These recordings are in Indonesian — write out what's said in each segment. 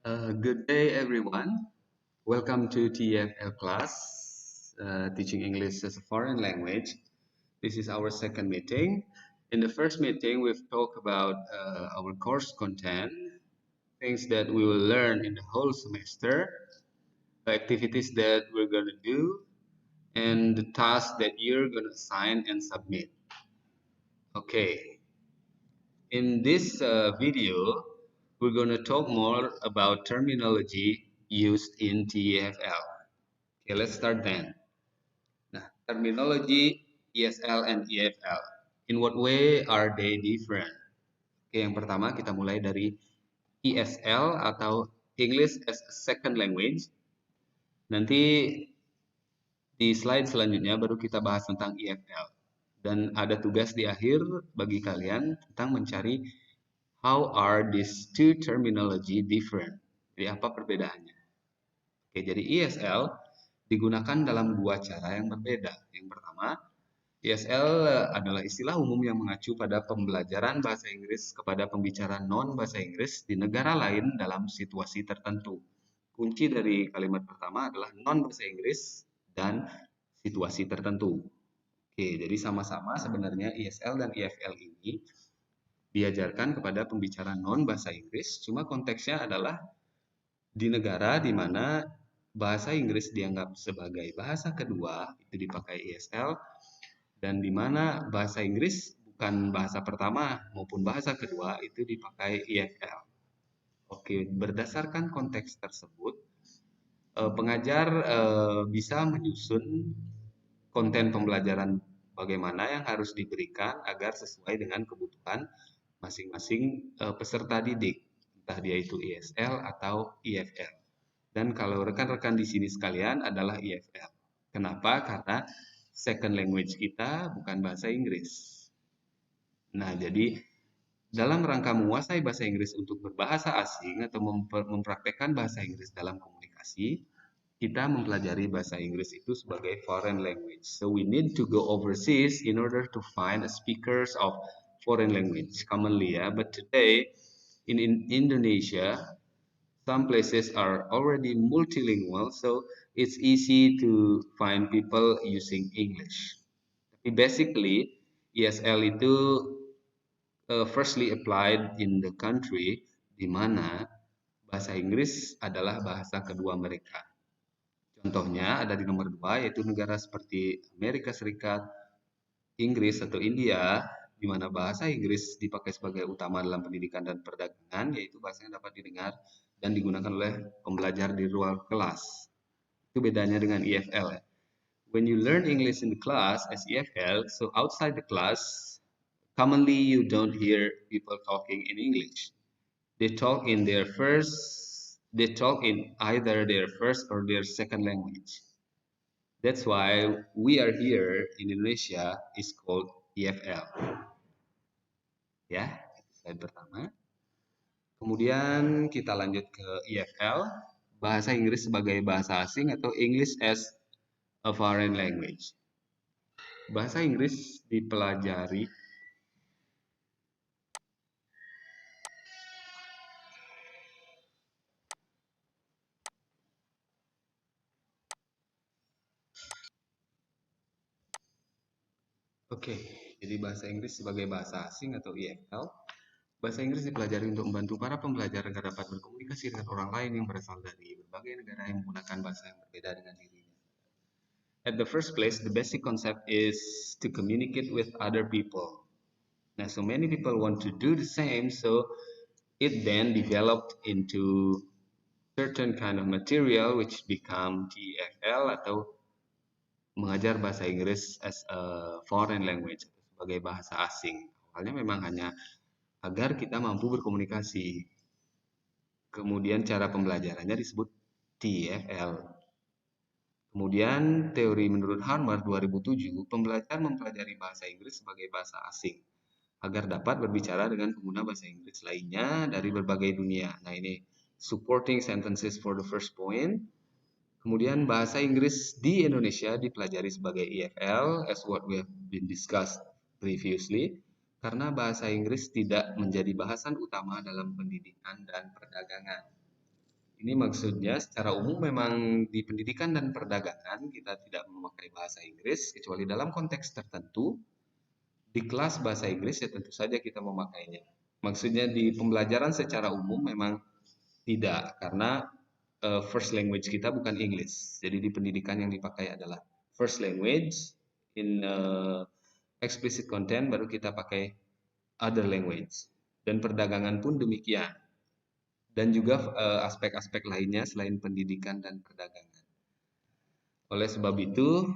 Good day, everyone. Welcome to TFL class, teaching English as a foreign language. This is our second meeting. In the first meeting, we've talked about our course content, things that we will learn in the whole semester, the activities that we're going to do, and the tasks that you're going to assign and submit. Okay, in this video, we're going to talk more about terminology used in TEFL. Okay, let's start then. Nah, terminology ESL and EFL. In what way are they different? Oke, yang pertama kita mulai dari ESL atau English as a Second Language. Nanti di slide selanjutnya baru kita bahas tentang EFL. Dan ada tugas di akhir bagi kalian tentang mencari how are these two terminology different? Jadi apa perbedaannya? Oke, jadi ESL digunakan dalam dua cara yang berbeda. Yang pertama, ESL adalah istilah umum yang mengacu pada pembelajaran bahasa Inggris kepada pembicara non-bahasa Inggris di negara lain dalam situasi tertentu. Kunci dari kalimat pertama adalah non-bahasa Inggris dan situasi tertentu. Oke, jadi sama-sama sebenarnya ESL dan EFL ini diajarkan kepada pembicara non-bahasa Inggris, cuma konteksnya adalah di negara di mana bahasa Inggris dianggap sebagai bahasa kedua, itu dipakai ESL, dan di mana bahasa Inggris bukan bahasa pertama maupun bahasa kedua, itu dipakai EFL. Oke, berdasarkan konteks tersebut, pengajar bisa menyusun konten pembelajaran bagaimana yang harus diberikan agar sesuai dengan kebutuhan masing-masing peserta didik, entah dia itu ESL atau EFL. Dan kalau rekan-rekan di sini sekalian adalah EFL. Kenapa? Karena second language kita bukan bahasa Inggris. Nah, jadi dalam rangka menguasai bahasa Inggris untuk berbahasa asing atau mempraktekkan bahasa Inggris dalam komunikasi, kita mempelajari bahasa Inggris itu sebagai foreign language. So we need to go overseas in order to find speakers of foreign language commonly, ya. But today in Indonesia, some places are already multilingual, so it's easy to find people using English. Tapi basically, ESL itu firstly applied in the country di mana bahasa Inggris adalah bahasa kedua mereka. Contohnya ada di nomor 2, yaitu negara seperti Amerika Serikat, Inggris atau India, di mana bahasa Inggris dipakai sebagai utama dalam pendidikan dan perdagangan, yaitu bahasa yang dapat didengar dan digunakan oleh pembelajar di luar kelas. Itu bedanya dengan EFL. When you learn English in the class as EFL, so outside the class, commonly you don't hear people talking in English. They talk in either their first or their second language. That's why we are here in Indonesia is called EFL. Ya, slide pertama. Kemudian kita lanjut ke EFL, bahasa Inggris sebagai bahasa asing atau English as a foreign language. Bahasa Inggris dipelajari Oke, jadi bahasa Inggris sebagai bahasa asing atau EFL. Bahasa Inggris dipelajari untuk membantu para pembelajar agar dapat berkomunikasi dengan orang lain yang berasal dari berbagai negara yang menggunakan bahasa yang berbeda dengan dirinya. At the first place, the basic concept is to communicate with other people. Now, so many people want to do the same, so it then developed into certain kind of material which become TEFL atau mengajar bahasa Inggris as a foreign language, sebagai bahasa asing. Awalnya memang hanya agar kita mampu berkomunikasi. Kemudian cara pembelajarannya disebut TEFL. Kemudian teori menurut Harvard 2007, pembelajar mempelajari bahasa Inggris sebagai bahasa asing agar dapat berbicara dengan pengguna bahasa Inggris lainnya dari berbagai dunia. Nah, ini supporting sentences for the first point. Kemudian bahasa Inggris di Indonesia dipelajari sebagai EFL as what we have been discussed previously, karena bahasa Inggris tidak menjadi bahasan utama dalam pendidikan dan perdagangan. Ini maksudnya secara umum memang di pendidikan dan perdagangan kita tidak memakai bahasa Inggris kecuali dalam konteks tertentu. Di kelas bahasa Inggris ya tentu saja kita memakainya. Maksudnya di pembelajaran secara umum memang tidak, karena first language kita bukan English. Jadi di pendidikan yang dipakai adalah first language, in explicit content baru kita pakai other language. Dan perdagangan pun demikian. Dan juga aspek-aspek lainnya selain pendidikan dan perdagangan. Oleh sebab itu,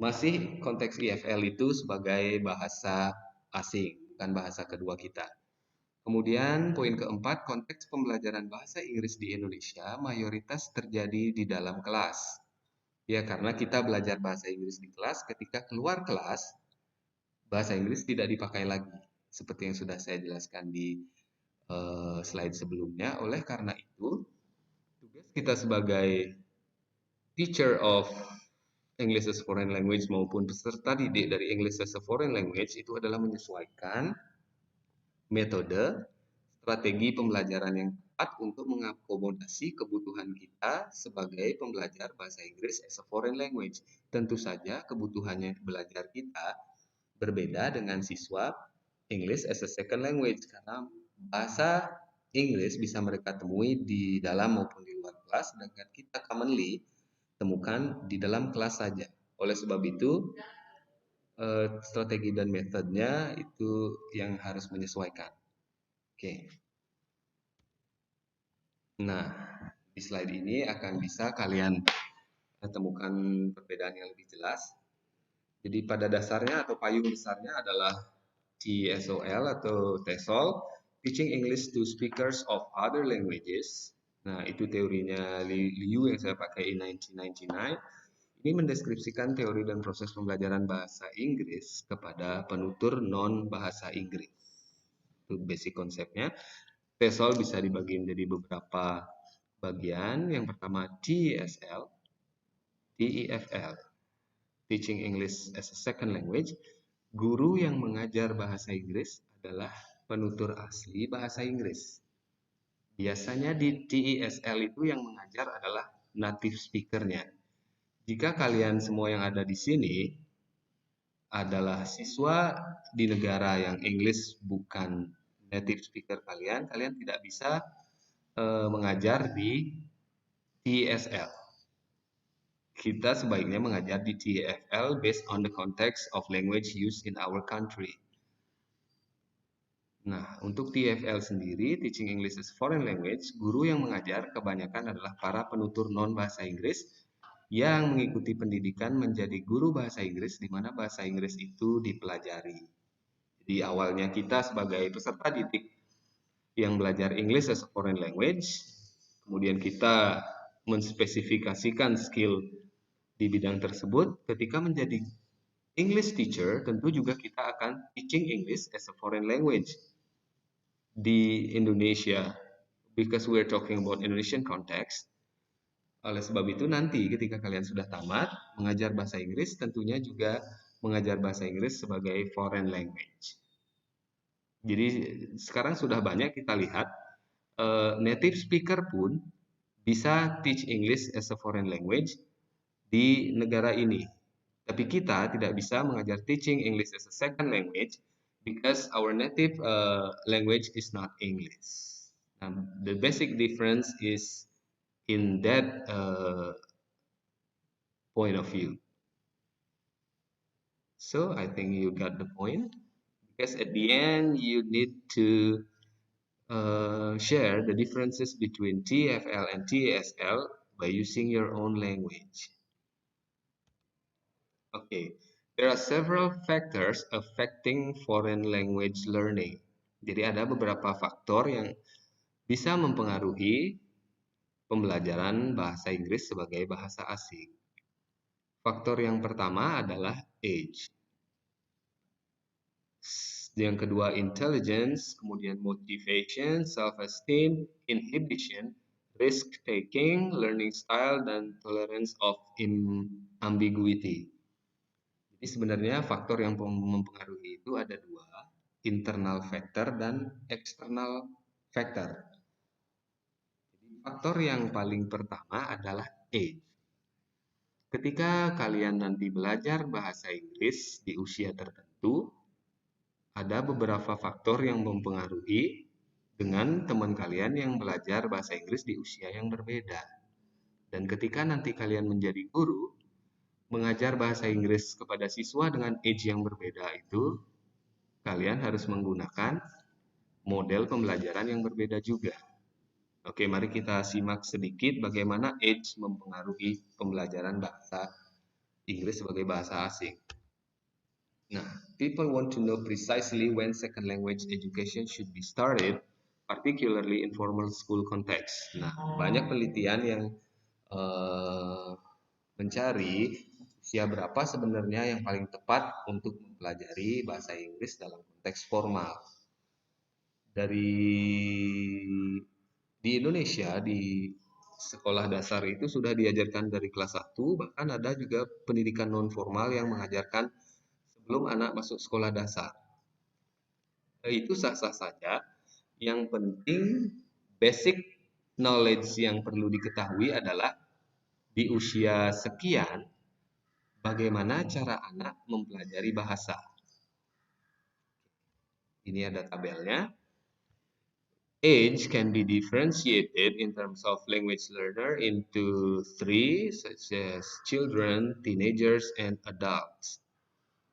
masih konteks IFL itu sebagai bahasa asing, bukan bahasa kedua kita. Kemudian poin keempat, konteks pembelajaran bahasa Inggris di Indonesia mayoritas terjadi di dalam kelas. Ya, karena kita belajar bahasa Inggris di kelas, ketika keluar kelas, bahasa Inggris tidak dipakai lagi. Seperti yang sudah saya jelaskan di slide sebelumnya. Oleh karena itu, tugas kita sebagai teacher of English as a Foreign Language maupun peserta didik dari English as a Foreign Language itu adalah menyesuaikan metode, strategi pembelajaran yang tepat untuk mengakomodasi kebutuhan kita sebagai pembelajar bahasa Inggris as a foreign language. Tentu saja kebutuhannya belajar kita berbeda dengan siswa English as a second language karena bahasa Inggris bisa mereka temui di dalam maupun di luar kelas, sedangkan kita commonly temukan di dalam kelas saja. Oleh sebab itu, strategi dan metodenya itu yang harus menyesuaikan. Oke. Nah, di slide ini akan bisa kalian temukan perbedaan yang lebih jelas. Jadi pada dasarnya atau payung besarnya adalah TESOL atau TESOL, Teaching English to Speakers of Other Languages. Nah, itu teorinya Liu yang saya pakai in 1999. Ini mendeskripsikan teori dan proses pembelajaran bahasa Inggris kepada penutur non-bahasa Inggris. Itu basic konsepnya. TESOL bisa dibagi menjadi beberapa bagian. Yang pertama TESL, TEFL, Teaching English as a Second Language. Guru yang mengajar bahasa Inggris adalah penutur asli bahasa Inggris. Biasanya di TESL itu yang mengajar adalah native speaker-nya. Jika kalian semua yang ada di sini adalah siswa di negara yang English bukan native speaker kalian, kalian tidak bisa mengajar di TESL. Kita sebaiknya mengajar di TEFL based on the context of language used in our country. Nah, untuk TEFL sendiri, Teaching English as Foreign Language, guru yang mengajar kebanyakan adalah para penutur non-bahasa Inggris yang mengikuti pendidikan menjadi guru bahasa Inggris di mana bahasa Inggris itu dipelajari. Jadi awalnya kita sebagai peserta didik yang belajar English as a Foreign Language, kemudian kita menspesifikasikan skill di bidang tersebut. Ketika menjadi English teacher, tentu juga kita akan teaching English as a foreign language di Indonesia, because we're talking about Indonesian context. Oleh sebab itu nanti ketika kalian sudah tamat mengajar bahasa Inggris, tentunya juga mengajar bahasa Inggris sebagai foreign language. Jadi sekarang sudah banyak kita lihat native speaker pun bisa teach English as a foreign language di negara ini. Tapi kita tidak bisa mengajar teaching English as a second language because our native language is not English. The basic difference is in that point of view. So I think you got the point, because at the end you need to share the differences between TFL and TESL by using your own language. Okay, there are several factors affecting foreign language learning. Jadi ada beberapa faktor yang bisa mempengaruhi pembelajaran bahasa Inggris sebagai bahasa asing. Faktor yang pertama adalah age. Yang kedua intelligence, kemudian motivation, self-esteem, inhibition, risk-taking, learning style, dan tolerance of ambiguity. Jadi sebenarnya faktor yang mempengaruhi itu ada dua, internal factor dan external factor. faktor yang paling pertama adalah age. Ketika kalian nanti belajar bahasa Inggris di usia tertentu, ada beberapa faktor yang mempengaruhi dengan teman kalian yang belajar bahasa Inggris di usia yang berbeda. Dan ketika nanti kalian menjadi guru, mengajar bahasa Inggris kepada siswa dengan age yang berbeda itu, kalian harus menggunakan model pembelajaran yang berbeda juga. Oke, mari kita simak sedikit bagaimana age mempengaruhi pembelajaran bahasa Inggris sebagai bahasa asing. Nah, people want to know precisely when second language education should be started, particularly in formal school context. Nah, banyak penelitian yang mencari usia berapa sebenarnya yang paling tepat untuk mempelajari bahasa Inggris dalam konteks formal. Di Indonesia, di sekolah dasar itu sudah diajarkan dari kelas 1, bahkan ada juga pendidikan non formal yang mengajarkan sebelum anak masuk sekolah dasar. Itu sah-sah saja. Yang penting basic knowledge yang perlu diketahui adalah di usia sekian bagaimana cara anak mempelajari bahasa. Ini ada tabelnya. Age can be differentiated in terms of language learner into 3, such as children, teenagers, and adults.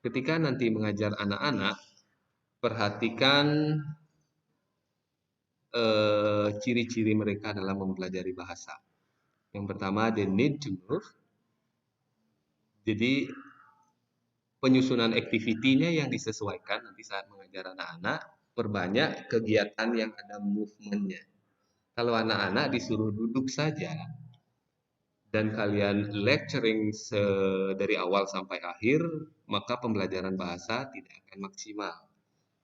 Ketika nanti mengajar anak-anak, perhatikan ciri-ciri mereka dalam mempelajari bahasa. Yang pertama, they need to move. Jadi, penyusunan aktivitinya yang disesuaikan nanti saat mengajar anak-anak, perbanyak kegiatan yang ada movement-nya. Kalau anak-anak disuruh duduk saja, dan kalian lecturing dari awal sampai akhir, maka pembelajaran bahasa tidak akan maksimal.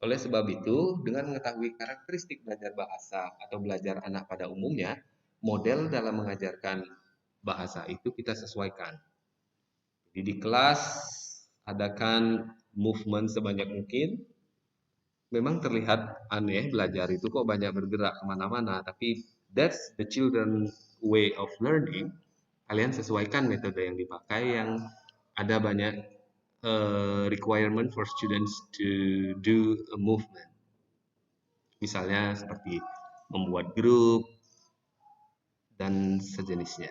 Oleh sebab itu, dengan mengetahui karakteristik belajar bahasa atau belajar anak pada umumnya, model dalam mengajarkan bahasa itu kita sesuaikan. Jadi di kelas, adakan movement sebanyak mungkin. Memang terlihat aneh belajar itu kok banyak bergerak kemana-mana, tapi that's the children way of learning. Kalian sesuaikan metode yang dipakai yang ada banyak requirement for students to do a movement. Misalnya seperti membuat grup dan sejenisnya.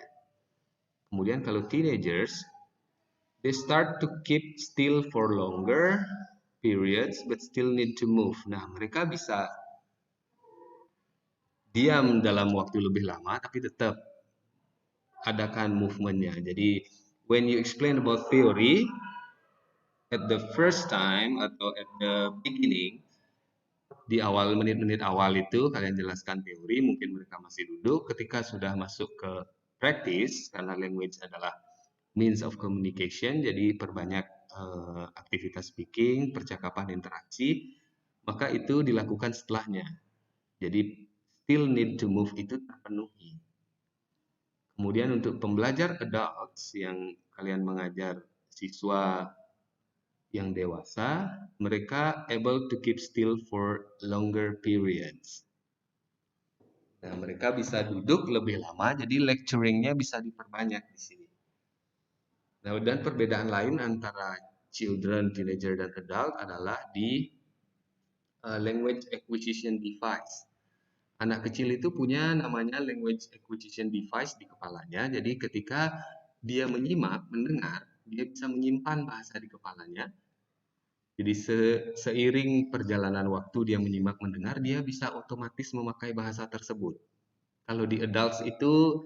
Kemudian kalau teenagers, they start to keep still for longer periods but still need to move. Nah, mereka bisa diam dalam waktu lebih lama tapi tetap adakan movement-nya. Jadi when you explain about theory at the first time atau at the beginning, di awal menit-menit awal itu kalian jelaskan teori, mungkin mereka masih duduk. Ketika sudah masuk ke practice, karena language adalah means of communication, jadi perbanyak aktivitas speaking, percakapan, interaksi, maka itu dilakukan setelahnya. Jadi still need to move itu terpenuhi. Kemudian untuk pembelajar adults yang kalian mengajar siswa yang dewasa, mereka able to keep still for longer periods. Nah, mereka bisa duduk lebih lama, jadi lecturingnya bisa diperbanyak di sini. Nah, dan perbedaan lain antara children, teenager, dan adult adalah di language acquisition device. Anak kecil itu punya namanya language acquisition device di kepalanya. Jadi ketika dia menyimak, mendengar, dia bisa menyimpan bahasa di kepalanya. Jadi seiring perjalanan waktu dia menyimak, mendengar, dia bisa otomatis memakai bahasa tersebut. Kalau di adults itu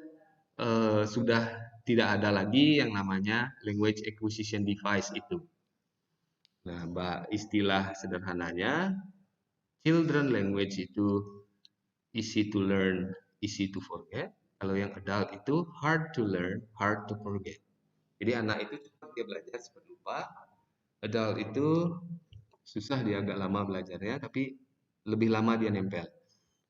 sudah tidak ada lagi yang namanya language acquisition device itu. Nah, istilah sederhananya, children language itu easy to learn, easy to forget. Kalau yang adult itu hard to learn, hard to forget. Jadi anak itu cepat dia belajar, cepat lupa. Adult itu susah, dia agak lama belajarnya, tapi lebih lama dia nempel.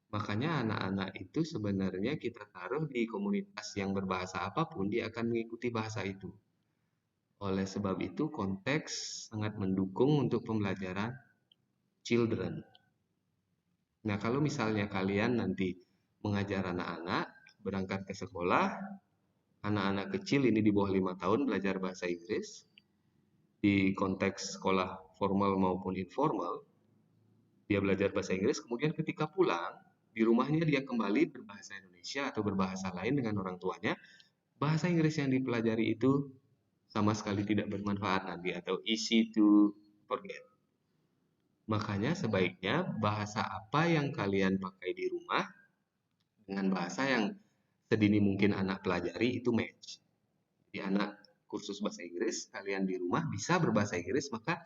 Makanya anak-anak itu sebenarnya kita taruh di komunitas yang berbahasa apapun, dia akan mengikuti bahasa itu. Oleh sebab itu, konteks sangat mendukung untuk pembelajaran children. Nah, kalau misalnya kalian nanti mengajar anak-anak berangkat ke sekolah, anak-anak kecil ini di bawah 5 tahun belajar bahasa Inggris di konteks sekolah formal maupun informal. Dia belajar bahasa Inggris, kemudian ketika pulang, di rumahnya dia kembali berbahasa Indonesia atau berbahasa lain dengan orang tuanya. Bahasa Inggris yang dipelajari itu sama sekali tidak bermanfaat nanti atau easy to forget. Makanya sebaiknya bahasa apa yang kalian pakai di rumah dengan bahasa yang sedini mungkin anak pelajari itu match. Jadi anak kursus bahasa Inggris, kalian di rumah bisa berbahasa Inggris, maka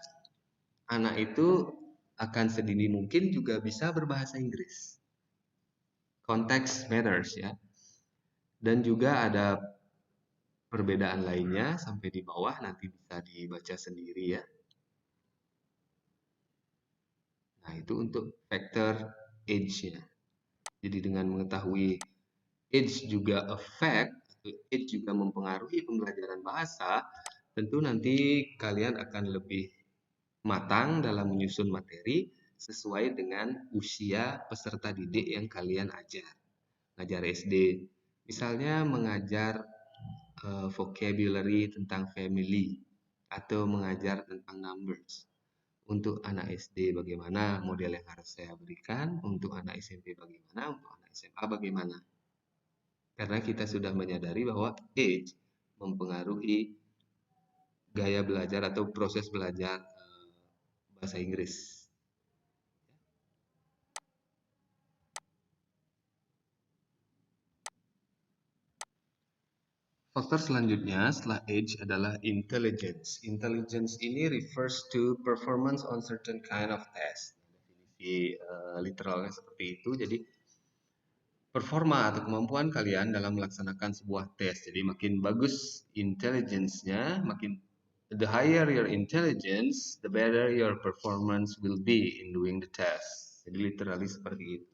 anak itu akan sedini mungkin juga bisa berbahasa Inggris. Konteks matters ya. Dan juga ada perbedaan lainnya sampai di bawah nanti bisa dibaca sendiri ya. Nah, itu untuk faktor age-nya. Jadi dengan mengetahui age juga age juga mempengaruhi pembelajaran bahasa, tentu nanti kalian akan lebih matang dalam menyusun materi sesuai dengan usia peserta didik yang kalian ajar. Ngajar SD, misalnya mengajar vocabulary tentang family atau mengajar tentang numbers. Untuk anak SD bagaimana model yang harus saya berikan, untuk anak SMP bagaimana, untuk anak SMA bagaimana. Karena kita sudah menyadari bahwa age mempengaruhi gaya belajar atau proses belajar bahasa Inggris. Faktor selanjutnya setelah age adalah intelligence. Intelligence ini refers to performance on certain kind of test. Definisi literalnya seperti itu. Jadi performa atau kemampuan kalian dalam melaksanakan sebuah tes. Jadi makin bagus intelligence-nya, makin the higher your intelligence, the better your performance will be in doing the test. Jadi literally seperti itu.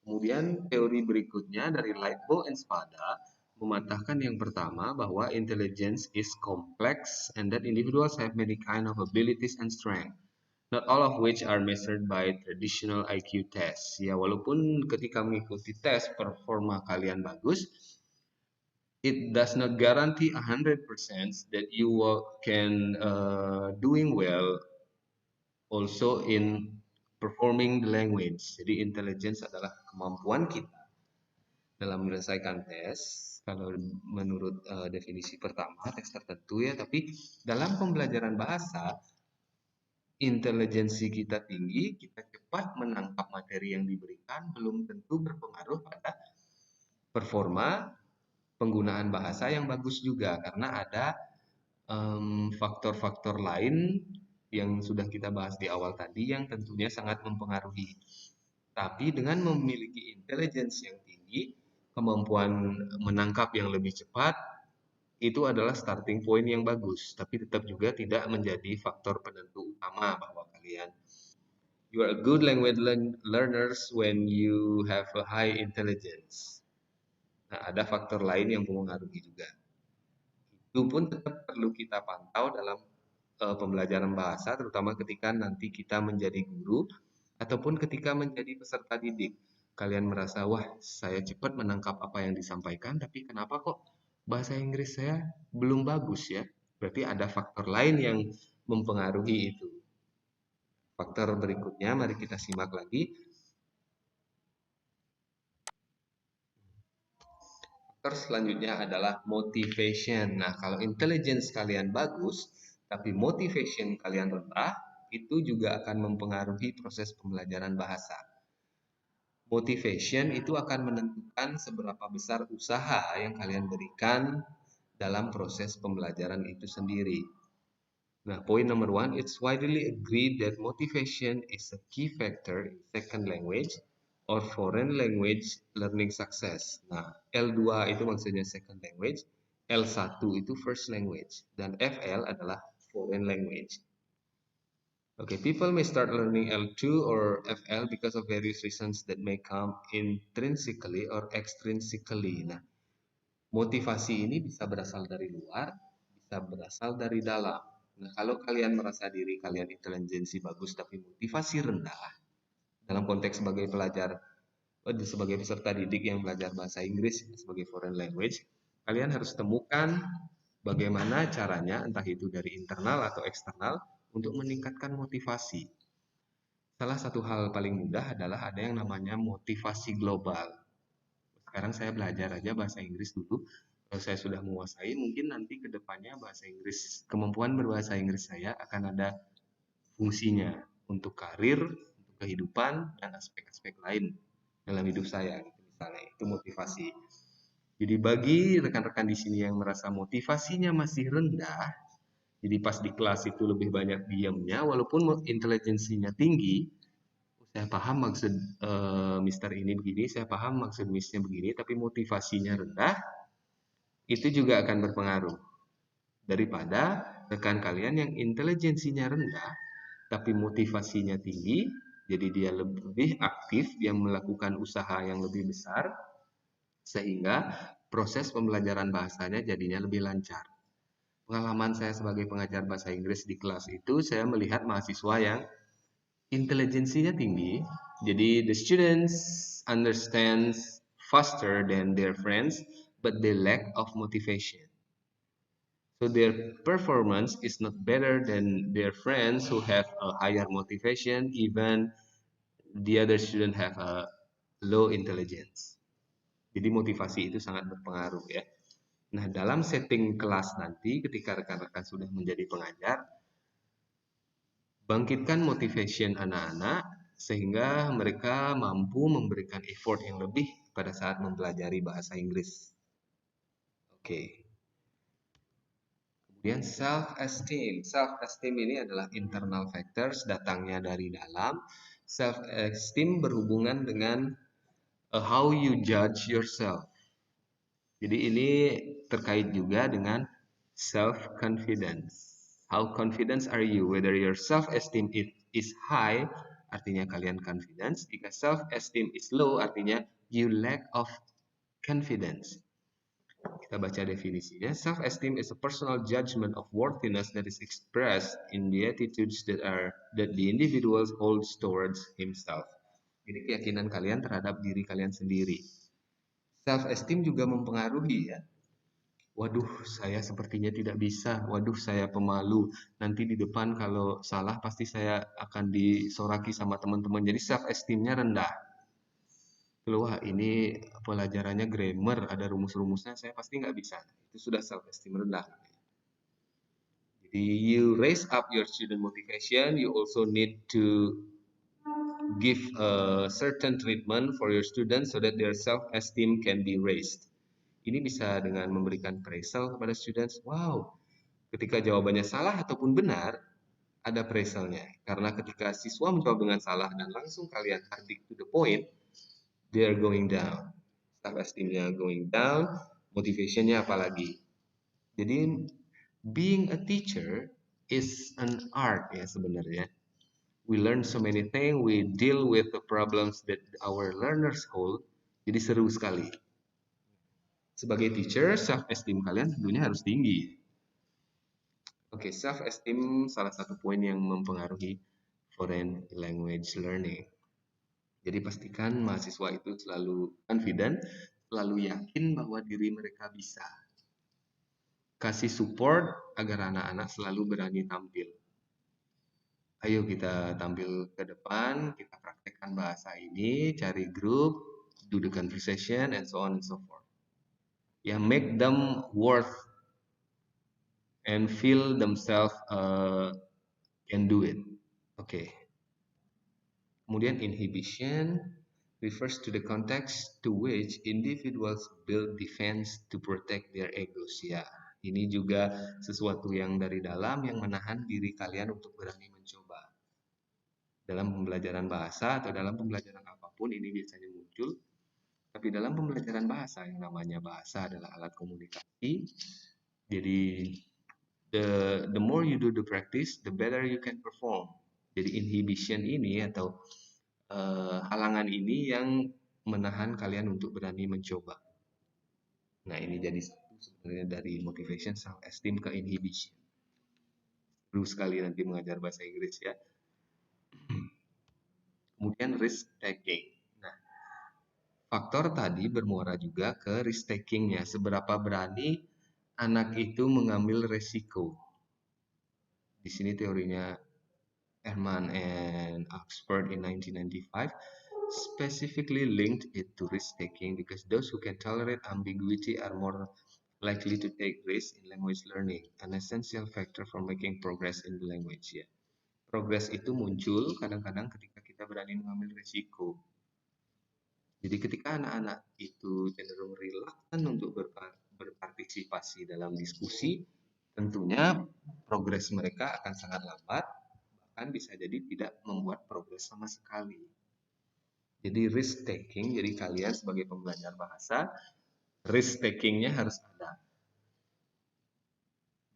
Kemudian teori berikutnya dari Lightbow and Spada mematahkan yang pertama bahwa intelligence is complex and that individuals have many kind of abilities and strength, not all of which are measured by traditional IQ tests. Ya, walaupun ketika mengikuti tes performa kalian bagus, it does not guarantee 100% that you can doing well also in performing the language. Jadi intelligence adalah kemampuan kita dalam menyelesaikan tes, kalau menurut definisi pertama, teks tertentu ya, tapi dalam pembelajaran bahasa, intelijensi kita tinggi, kita cepat menangkap materi yang diberikan, belum tentu berpengaruh pada performa penggunaan bahasa yang bagus juga, karena ada faktor-faktor lain yang sudah kita bahas di awal tadi yang tentunya sangat mempengaruhi. Tapi dengan memiliki intelijensi yang tinggi, kemampuan menangkap yang lebih cepat, itu adalah starting point yang bagus. Tapi tetap juga tidak menjadi faktor penentu utama bahwa kalian you are a good language learners when you have a high intelligence. Nah, ada faktor lain yang mempengaruhi juga. Itu pun tetap perlu kita pantau dalam pembelajaran bahasa, terutama ketika nanti kita menjadi guru ataupun ketika menjadi peserta didik. Kalian merasa, wah saya cepat menangkap apa yang disampaikan, tapi kenapa kok bahasa Inggris saya belum bagus ya? Berarti ada faktor lain yang mempengaruhi itu. Faktor berikutnya, mari kita simak lagi. Faktor selanjutnya adalah motivation. Nah, kalau intelligence kalian bagus, tapi motivation kalian rendah, itu juga akan mempengaruhi proses pembelajaran bahasa. Motivation itu akan menentukan seberapa besar usaha yang kalian berikan dalam proses pembelajaran itu sendiri. Nah, point number one, it's widely agreed that motivation is a key factor in second language or foreign language learning success. Nah, L2 itu maksudnya second language, L1 itu first language, dan FL adalah foreign language. Okay, people may start learning L2 or FL because of various reasons that may come intrinsically or extrinsically. Nah, motivasi ini bisa berasal dari luar, bisa berasal dari dalam. Nah, kalau kalian merasa diri kalian intelijensi bagus tapi motivasi rendah, dalam konteks sebagai pelajar sebagai peserta didik yang belajar bahasa Inggris sebagai foreign language, kalian harus temukan bagaimana caranya, entah itu dari internal atau eksternal, untuk meningkatkan motivasi. Salah satu hal paling mudah adalah ada yang namanya motivasi global. Sekarang saya belajar aja bahasa Inggris dulu. Kalau saya sudah menguasai, mungkin nanti ke depannya bahasa Inggris, kemampuan berbahasa Inggris saya akan ada fungsinya untuk karir, untuk kehidupan, dan aspek-aspek lain dalam hidup saya. Misalnya itu motivasi. Jadi bagi rekan-rekan di sini yang merasa motivasinya masih rendah, jadi pas di kelas itu lebih banyak diamnya, walaupun intelijensinya tinggi, saya paham maksud Mister ini begini, saya paham maksud Missnya begini, tapi motivasinya rendah, itu juga akan berpengaruh. Daripada rekan kalian yang intelijensinya rendah, tapi motivasinya tinggi, jadi dia lebih aktif, dia melakukan usaha yang lebih besar, sehingga proses pembelajaran bahasanya jadinya lebih lancar. Pengalaman saya sebagai pengajar bahasa Inggris di kelas itu, saya melihat mahasiswa yang intelijensinya tinggi, jadi the students understands faster than their friends, but they lack of motivation. So their performance is not better than their friends who have a higher motivation, even the other student have a low intelligence. Jadi motivasi itu sangat berpengaruh ya. Nah, dalam setting kelas nanti ketika rekan-rekan sudah menjadi pengajar, bangkitkan motivation anak-anak sehingga mereka mampu memberikan effort yang lebih pada saat mempelajari bahasa Inggris. Oke. Kemudian self-esteem. Self-esteem ini adalah internal factors, datangnya dari dalam. Self-esteem berhubungan dengan how you judge yourself. Jadi ini terkait juga dengan self-confidence. How confident are you? Whether your self-esteem is high, artinya kalian confidence. Jika self-esteem is low, artinya you lack of confidence. Kita baca definisinya. Self-esteem is a personal judgment of worthiness that is expressed in the attitudes that the individual holds towards himself. Jadi keyakinan kalian terhadap diri kalian sendiri. Self-esteem juga mempengaruhi ya. Waduh, saya sepertinya tidak bisa. Waduh, saya pemalu. Nanti di depan kalau salah pasti saya akan disoraki sama teman-teman. Jadi self-esteemnya rendah. Wah, ini pelajarannya grammar, ada rumus-rumusnya, saya pasti nggak bisa. Itu sudah self-esteem rendah. Jadi you raise up your student motivation. You also need to give a certain treatment for your students so that their self-esteem can be raised. Ini bisa dengan memberikan appraisal kepada students. Wow, ketika jawabannya salah ataupun benar, ada appraisalnya. Karena ketika siswa menjawab dengan salah dan langsung kalian hardik to the point, they are going down. Self-esteemnya going down, motivationnya apalagi. Jadi, being a teacher is an art ya sebenarnya. We learn so many things, we deal with the problems that our learners hold. Jadi seru sekali. Sebagai teacher, self-esteem kalian tentunya harus tinggi. Oke, self-esteem salah satu poin yang mempengaruhi foreign language learning. Jadi pastikan mahasiswa itu selalu confident, selalu yakin bahwa diri mereka bisa. Kasih support agar anak-anak selalu berani tampil. Ayo kita tampil ke depan, kita praktekkan bahasa ini, cari grup, do the conversation, and so on and so forth. Ya, make them worth and feel themselves can do it. Oke. Kemudian inhibition refers to the context to which individuals build defense to protect their egos. Ya, ini juga sesuatu yang dari dalam yang menahan diri kalian untuk berani mencoba. Dalam pembelajaran bahasa atau dalam pembelajaran apapun ini biasanya muncul. Tapi dalam pembelajaran bahasa yang namanya bahasa adalah alat komunikasi. Jadi the more you do the practice, the better you can perform. Jadi inhibition ini atau halangan ini yang menahan kalian untuk berani mencoba. Nah, ini jadi satu sebenarnya dari motivation, self-esteem ke inhibition. Perlu sekali nanti mengajar bahasa Inggris ya. Kemudian risk taking. Nah, faktor tadi bermuara juga ke risk takingnya. Seberapa berani anak itu mengambil resiko. Di sini teorinya Ehrman and Oxford in 1995 specifically linked it to risk taking because those who can tolerate ambiguity are more likely to take risks in language learning, an essential factor for making progress in the language. Ya, progres itu muncul kadang-kadang ketika kita berani mengambil risiko. Jadi ketika anak-anak itu cenderung reluctant untuk berpartisipasi dalam diskusi, tentunya progres mereka akan sangat lambat, bahkan bisa jadi tidak membuat progres sama sekali. Jadi risk taking, jadi kalian sebagai pembelajar bahasa, risk takingnya harus ada.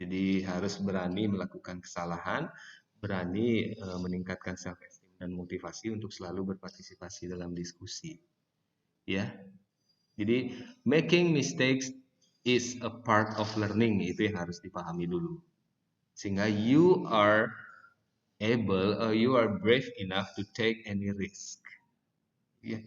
Jadi harus berani melakukan kesalahan, berani meningkatkan self esteem dan motivasi untuk selalu berpartisipasi dalam diskusi. Ya. Jadi making mistakes is a part of learning, itu yang harus dipahami dulu. Sehingga you are able or you are brave enough to take any risk. Ya.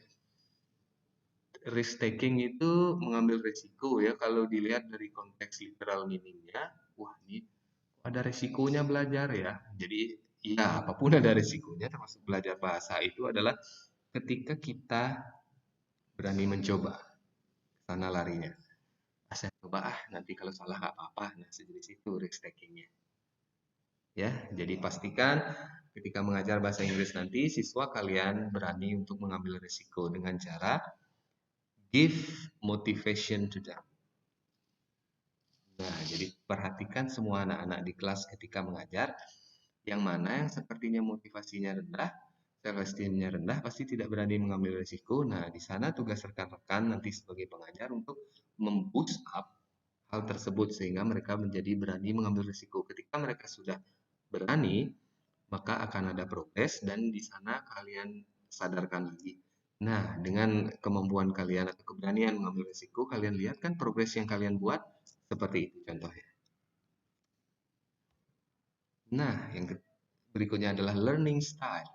Risk taking itu mengambil risiko ya, kalau dilihat dari konteks literal meaningnya, wah ini ada risikonya belajar ya. Jadi ya apapun ada risikonya, termasuk belajar bahasa itu adalah ketika kita berani mencoba, sana larinya. Saya coba nanti kalau salah nggak apa-apa. Nah sejenis itu risk takingnya. Ya, jadi pastikan ketika mengajar bahasa Inggris nanti siswa kalian berani untuk mengambil risiko dengan cara give motivation to them. Nah, jadi perhatikan semua anak-anak di kelas ketika mengajar, yang mana yang sepertinya motivasinya rendah, self-esteem-nya rendah, pasti tidak berani mengambil risiko. Nah, di sana tugas rekan-rekan nanti sebagai pengajar untuk memboost up hal tersebut sehingga mereka menjadi berani mengambil risiko. Ketika mereka sudah berani, maka akan ada progres dan di sana kalian sadarkan lagi. Nah, dengan kemampuan kalian atau keberanian mengambil risiko, kalian lihat kan progres yang kalian buat seperti itu contohnya. Nah, yang berikutnya adalah learning style.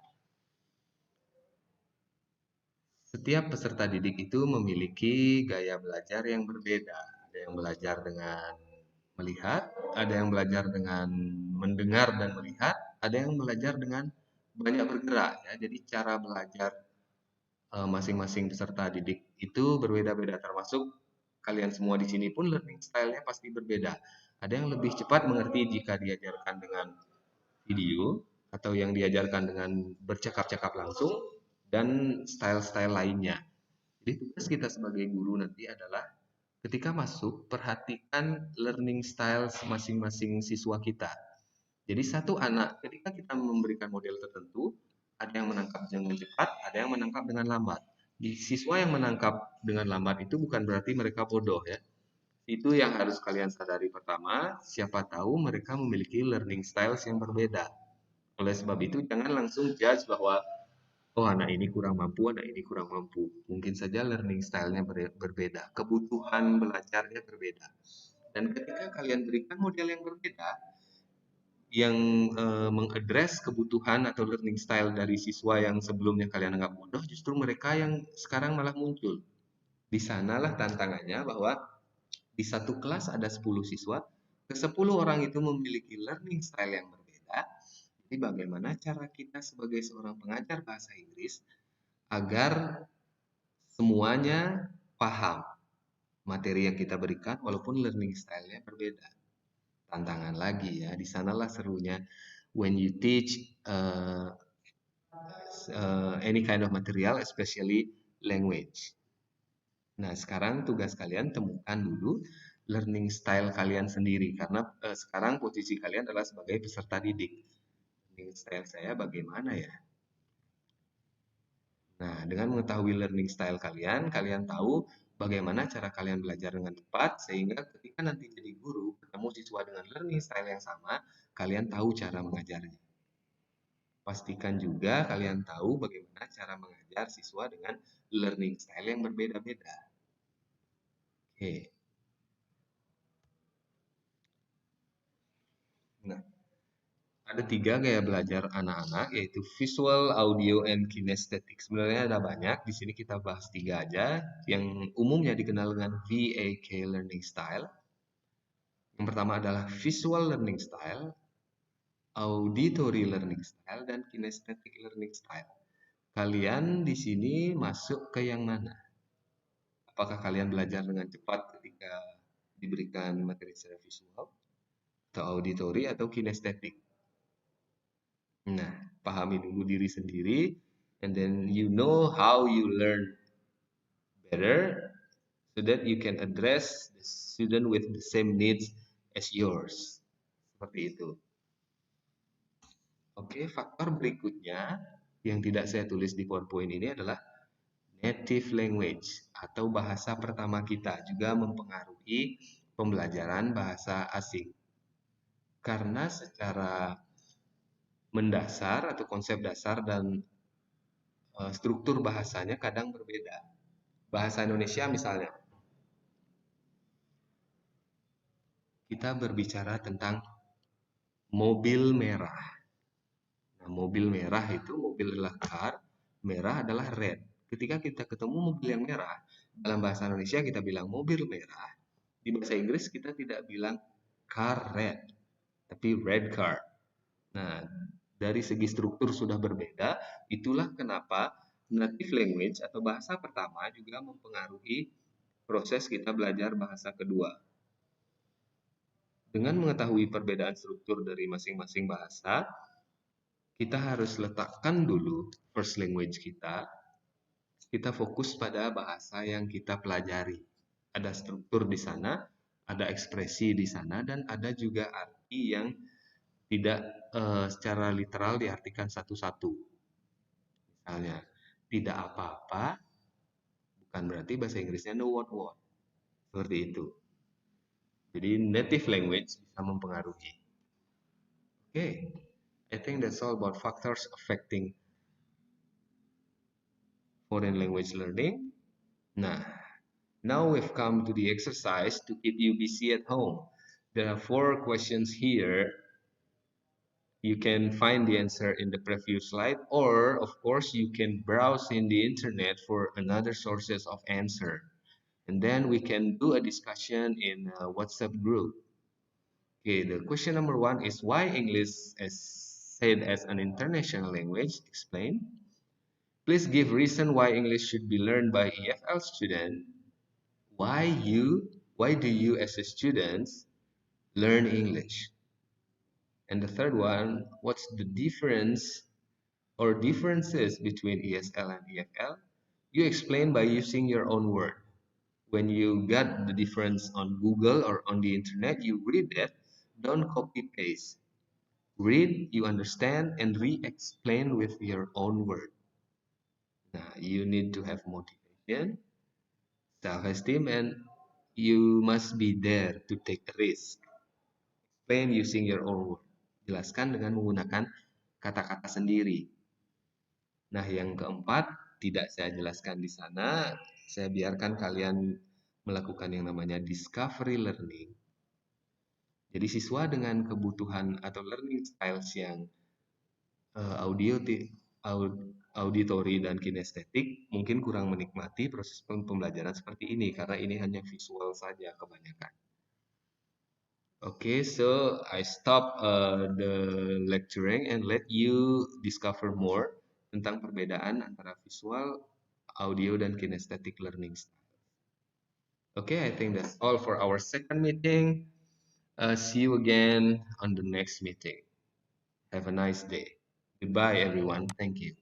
Setiap peserta didik itu memiliki gaya belajar yang berbeda. Ada yang belajar dengan melihat, ada yang belajar dengan mendengar dan melihat, ada yang belajar dengan banyak bergerak ya. Jadi cara belajar masing-masing peserta didik itu berbeda-beda, termasuk kalian semua di sini pun learning style-nya pasti berbeda. Ada yang lebih cepat mengerti jika diajarkan dengan video atau yang diajarkan dengan bercakap-cakap langsung dan style-style lainnya. Jadi tugas kita sebagai guru nanti adalah ketika masuk perhatikan learning style masing-masing siswa kita. Jadi satu anak ketika kita memberikan model tertentu, ada yang menangkap dengan cepat, ada yang menangkap dengan lambat. Di siswa yang menangkap dengan lambat itu bukan berarti mereka bodoh ya. Itu yang harus kalian sadari pertama, siapa tahu mereka memiliki learning styles yang berbeda. Oleh sebab itu jangan langsung judge bahwa oh anak ini kurang mampu, anak ini kurang mampu. Mungkin saja learning style-nya berbeda, kebutuhan belajarnya berbeda. Dan ketika kalian berikan model yang berbeda, yang mengadres kebutuhan atau learning style dari siswa yang sebelumnya kalian anggap bodoh, justru mereka yang sekarang malah muncul. Di sanalah tantangannya bahwa di satu kelas ada 10 siswa, ke-10 orang itu memiliki learning style yang berbeda. Jadi bagaimana cara kita sebagai seorang pengajar bahasa Inggris agar semuanya paham materi yang kita berikan walaupun learning style-nya berbeda. Tantangan lagi ya, di sanalah serunya when you teach any kind of material, especially language. Nah, sekarang tugas kalian temukan dulu learning style kalian sendiri karena sekarang posisi kalian adalah sebagai peserta didik. Learning style saya bagaimana ya? Nah, dengan mengetahui learning style kalian, kalian tahu bagaimana cara kalian belajar dengan tepat sehingga ketika nanti jadi guru ketemu siswa dengan learning style yang sama, kalian tahu cara mengajarnya. Pastikan juga kalian tahu bagaimana cara mengajar siswa dengan learning style yang berbeda-beda. Oke. Nah, Ada 3 gaya belajar anak-anak, yaitu visual, audio, and kinesthetic. Sebenarnya ada banyak, di sini kita bahas 3 aja, yang umumnya dikenal dengan VAK learning style. Yang pertama adalah visual learning style, auditory learning style, dan kinesthetic learning style. Kalian di sini masuk ke yang mana? Apakah kalian belajar dengan cepat ketika diberikan materi secara visual, atau auditory, atau kinesthetic? Nah, pahami dulu diri sendiri, and then you know how you learn better, so that you can address the student with the same needs as yours. Seperti itu. Oke, faktor berikutnya yang tidak saya tulis di PowerPoint ini adalah native language atau bahasa pertama kita juga mempengaruhi pembelajaran bahasa asing. Karena secara mendasar atau konsep dasar dan struktur bahasanya kadang berbeda. Bahasa Indonesia misalnya, kita berbicara tentang mobil merah. Nah, mobil merah itu, mobil adalah car, merah adalah red. Ketika kita ketemu mobil yang merah, dalam bahasa Indonesia kita bilang mobil merah. Di bahasa Inggris kita tidak bilang car red, tapi red car. Nah, dari segi struktur sudah berbeda, itulah kenapa native language atau bahasa pertama juga mempengaruhi proses kita belajar bahasa kedua. Dengan mengetahui perbedaan struktur dari masing-masing bahasa, kita harus letakkan dulu first language kita. Kita fokus pada bahasa yang kita pelajari. Ada struktur di sana, ada ekspresi di sana, dan ada juga arti yang tidak secara literal diartikan satu-satu. Misalnya, tidak apa-apa bukan berarti bahasa Inggrisnya no what. Seperti itu. Jadi native language bisa mempengaruhi. Oke, I think that's all about factors affecting foreign language learning. Now we've come to the exercise to keep you busy at home. There are 4 questions here. You can find the answer in the preview slide, or of course you can browse in the internet for another sources of answer. And then we can do a discussion in a WhatsApp group. Okay, the question number 1 is why English is said as an international language? Explain. Please give reason why English should be learned by EFL student. Why do you as a student learn English? And the third one, what's the difference or differences between ESL and EFL? You explain by using your own word. When you got the difference on Google or on the internet, you read it, don't copy paste. Read, you understand, and re-explain with your own word. Now, you need to have motivation, self-esteem, and you must be there to take a risk. Explain using your own word. Jelaskan dengan menggunakan kata-kata sendiri. Nah, yang keempat tidak saya jelaskan di sana. Saya biarkan kalian melakukan yang namanya discovery learning. Jadi siswa dengan kebutuhan atau learning styles yang auditory dan kinestetik mungkin kurang menikmati proses pembelajaran seperti ini karena ini hanya visual saja kebanyakan. Okay, so I stop the lecturing and let you discover more tentang perbedaan antara visual, audio, dan kinesthetic learning style. Okay, I think that's all for our second meeting. See you again on the next meeting. Have a nice day. Goodbye, everyone. Thank you.